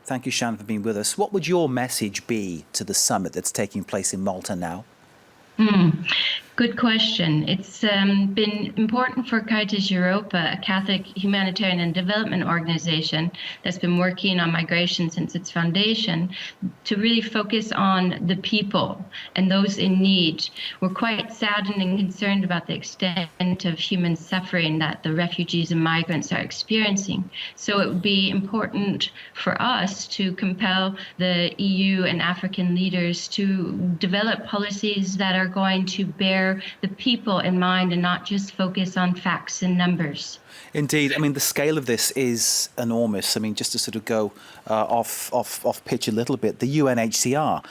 Thank you, Shannon, for being with us. What would your message be to the summit that's taking place in Malta now? Good question. It's been important for Caritas Europa, a Catholic humanitarian and development organization that's been working on migration since its foundation, to really focus on the people and those in need. We're quite saddened and concerned about the extent of human suffering that the refugees and migrants are experiencing. So it would be important for us to compel the EU and African leaders to develop policies that are going to bear the people in mind and not just focus on facts and numbers. Indeed. I mean, the scale of this is enormous. I mean, just to sort of go off pitch a little bit, the UNHCR,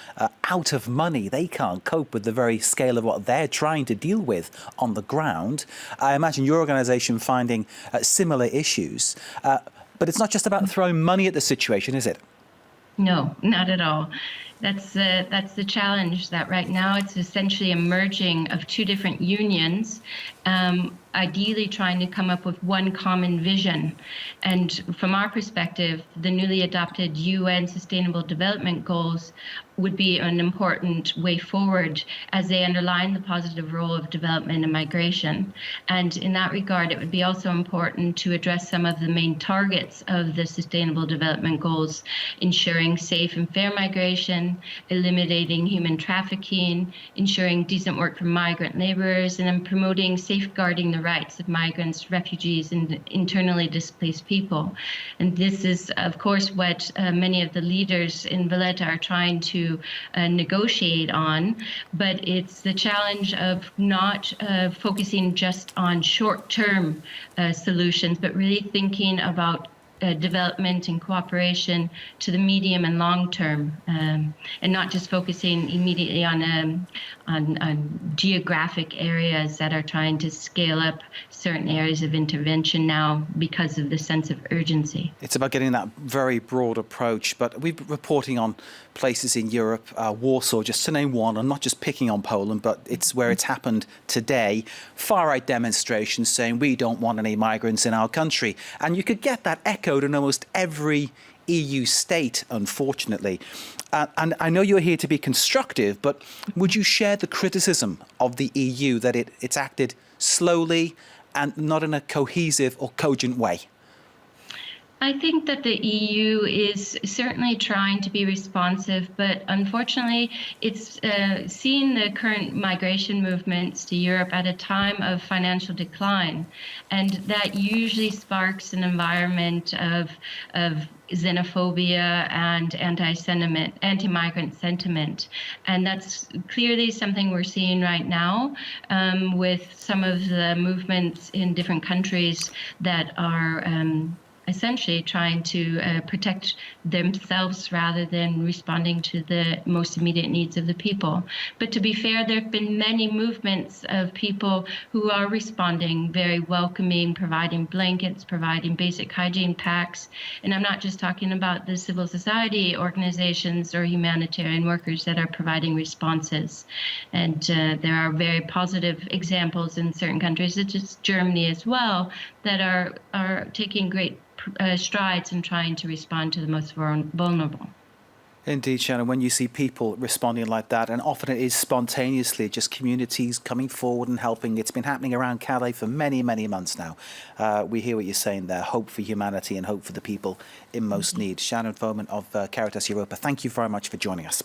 out of money, they can't cope with the very scale of what they're trying to deal with on the ground. I imagine your organisation finding similar issues. But it's not just about throwing money at the situation, is it? No, not at all. That's the challenge, that right now it's essentially a merging of two different unions, ideally trying to come up with one common vision. And from our perspective, the newly adopted UN Sustainable Development Goals would be an important way forward as they underline the positive role of development and migration. And in that regard, it would be also important to address some of the main targets of the Sustainable Development Goals, ensuring safe and fair migration, eliminating human trafficking, ensuring decent work for migrant laborers, and then promoting safeguarding the rights of migrants, refugees, and internally displaced people. And this is, of course, what many of the leaders in Valletta are trying to negotiate on, but it's the challenge of not focusing just on short-term solutions, but really thinking about development and cooperation to the medium and long term, and not just focusing immediately on geographic areas that are trying to scale up certain areas of intervention now because of the sense of urgency. It's about getting that very broad approach, but we've been reporting on places in Europe, Warsaw, just to name one. I'm not just picking on Poland, but it's where it's happened today. Far-right demonstrations saying we don't want any migrants in our country. And you could get that echoed in almost every EU state, unfortunately. And I know you're here to be constructive, but would you share the criticism of the EU that it's acted slowly and not in a cohesive or cogent way? I think that the EU is certainly trying to be responsive, but unfortunately, it's seeing the current migration movements to Europe at a time of financial decline. And that usually sparks an environment of xenophobia and anti-migrant sentiment. And that's clearly something we're seeing right now with some of the movements in different countries that are essentially trying to protect themselves rather than responding to the most immediate needs of the people. But to be fair, there have been many movements of people who are responding, very welcoming, providing blankets, providing basic hygiene packs. And I'm not just talking about the civil society organizations or humanitarian workers that are providing responses. And there are very positive examples in certain countries, such as Germany as well, that are taking great strides in trying to respond to the most vulnerable. Indeed, Shannon, when you see people responding like that, and often it is spontaneously, just communities coming forward and helping. It's been happening around Calais for many, many months now. We hear what you're saying there, hope for humanity and hope for the people in most need. Shannon Pfohman of Caritas Europa, thank you very much for joining us.